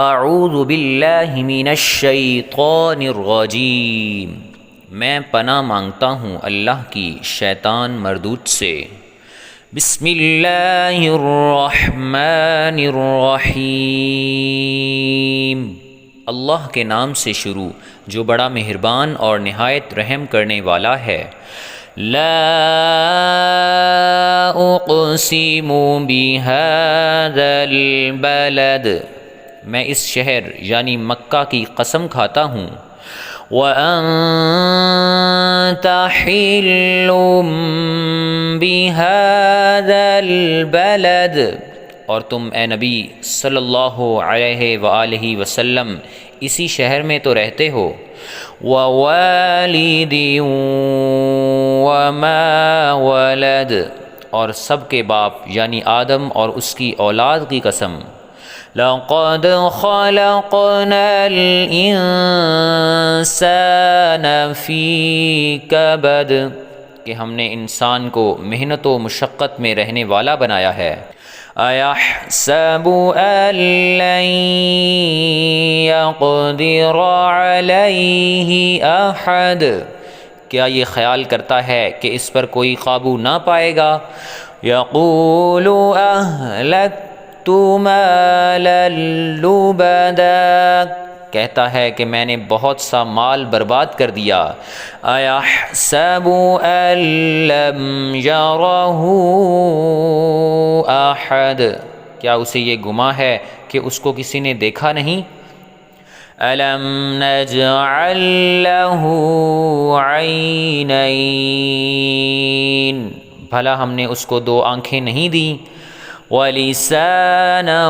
اعوذ باللہ من الشیطان الرجیم، میں پناہ مانگتا ہوں اللہ کی شیطان مردود سے۔ بسم اللہ الرحمن الرحیم، اللہ کے نام سے شروع جو بڑا مہربان اور نہایت رحم کرنے والا ہے۔ لا اقسم بہذا البلد، میں اس شہر یعنی مکہ کی قسم کھاتا ہوں۔ وَأَنْتَ حِلٌّ بِهَذَا الْبَلَدِ، اور تم اے نبی صلی اللہ علیہ وآلہ وسلم اسی شہر میں تو رہتے ہو۔ وَوَالِدٍ وَمَا وَلَدَ، اور سب کے باپ یعنی آدم اور اس کی اولاد کی قسم۔ لَقَدْ خَلَقْنَا الْإِنسَانَ فِي كَبَدٍ، کہ ہم نے انسان کو محنت و مشقت میں رہنے والا بنایا ہے۔ أَيَحْسَبُ أَن لَّن يَقْدِرَ عَلَيْهِ أَحَدٌ، کیا یہ خیال کرتا ہے کہ اس پر کوئی قابو نہ پائے گا۔ يَقُولُ أَهْلَكْتُ مَالًا لُبَدًا، کہتا ہے کہ میں نے بہت سا مال برباد کر دیا۔ أَيَحْسَبُ أَن لَّمْ يَرَهُ أَحَدٌ، کیا اسے یہ گمان ہے کہ اس کو کسی نے دیکھا نہیں۔ أَلَمْ نَجْعَل لَّهُ عَيْنَيْنِ، بھلا ہم نے اس کو دو آنکھیں نہیں دیں۔ وَلِسَانًا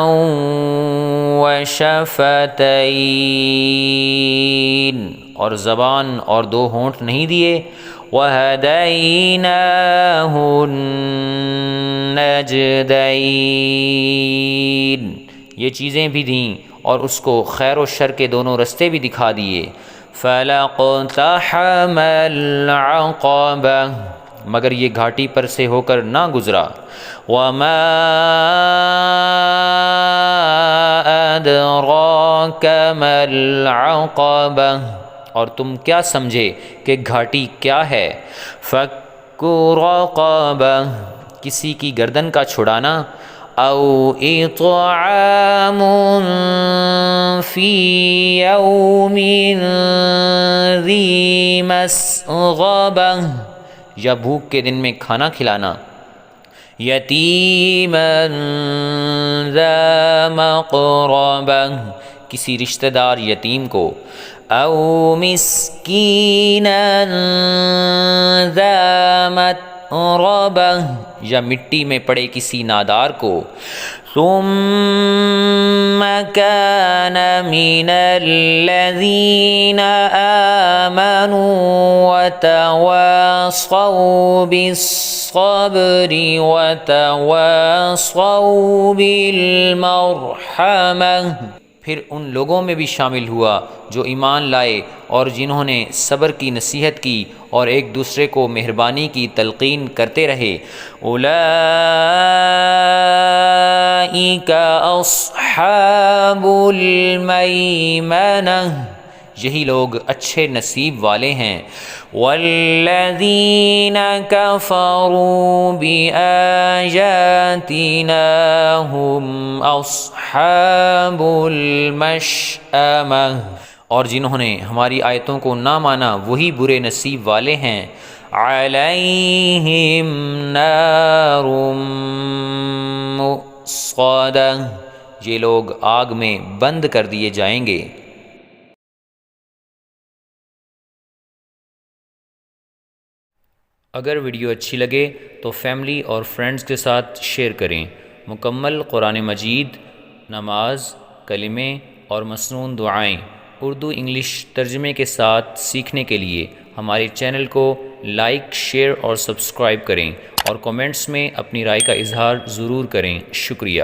وَشَفَتَيْنِ، اور زبان اور دو ہونٹ نہیں دیے۔ وَهَدَيْنَاهُ النَّجْدَيْنِ، یہ چیزیں بھی دیں اور اس کو خیر و شر کے دونوں رستے بھی دکھا دیے۔ فَلَاقْتَحَمَ الْعَقَبَةَ، مگر یہ گھاٹی پر سے ہو کر نہ گزرا۔ وَمَا أَدْرَاكَ مَا الْعَقَبَةُ، اور تم کیا سمجھے کہ گھاٹی کیا ہے۔ فَكُّ رَقَبَةٍ، کسی کی گردن کا چھڑانا۔ أَوْ إِطْعَامٌ فِي يَوْمٍ ذِي مَسْغَبَةٍ، یا بھوک کے دن میں کھانا کھلانا۔ یتیما ذا مقربہ، کسی رشتہ دار یتیم کو۔ او مسکینا ذا متربہ، یا مٹی میں پڑے کسی نادار کو۔ ثم كان من الذين آمنوا وتواصوا بالصبر وتواصوا بالمرحمة، پھر ان لوگوں میں بھی شامل ہوا جو ایمان لائے اور جنہوں نے صبر کی نصیحت کی اور ایک دوسرے کو مہربانی کی تلقین کرتے رہے۔ اولئک اصحاب المیمنہ، یہی لوگ اچھے نصیب والے ہیں۔ والذین کفروا بآیاتنا هم اصحاب المشأمہ، اور جنہوں نے ہماری آیتوں کو نہ مانا وہی برے نصیب والے ہیں۔ علیہم نار مؤصدہ، یہ لوگ آگ میں بند کر دیے جائیں گے۔ اگر ویڈیو اچھی لگے تو فیملی اور فرینڈز کے ساتھ شیئر کریں۔ مکمل قرآن مجید، نماز، کلمے اور مسنون دعائیں اردو انگلش ترجمے کے ساتھ سیکھنے کے لیے ہمارے چینل کو لائک، شیئر اور سبسکرائب کریں، اور کومنٹس میں اپنی رائے کا اظہار ضرور کریں۔ شکریہ۔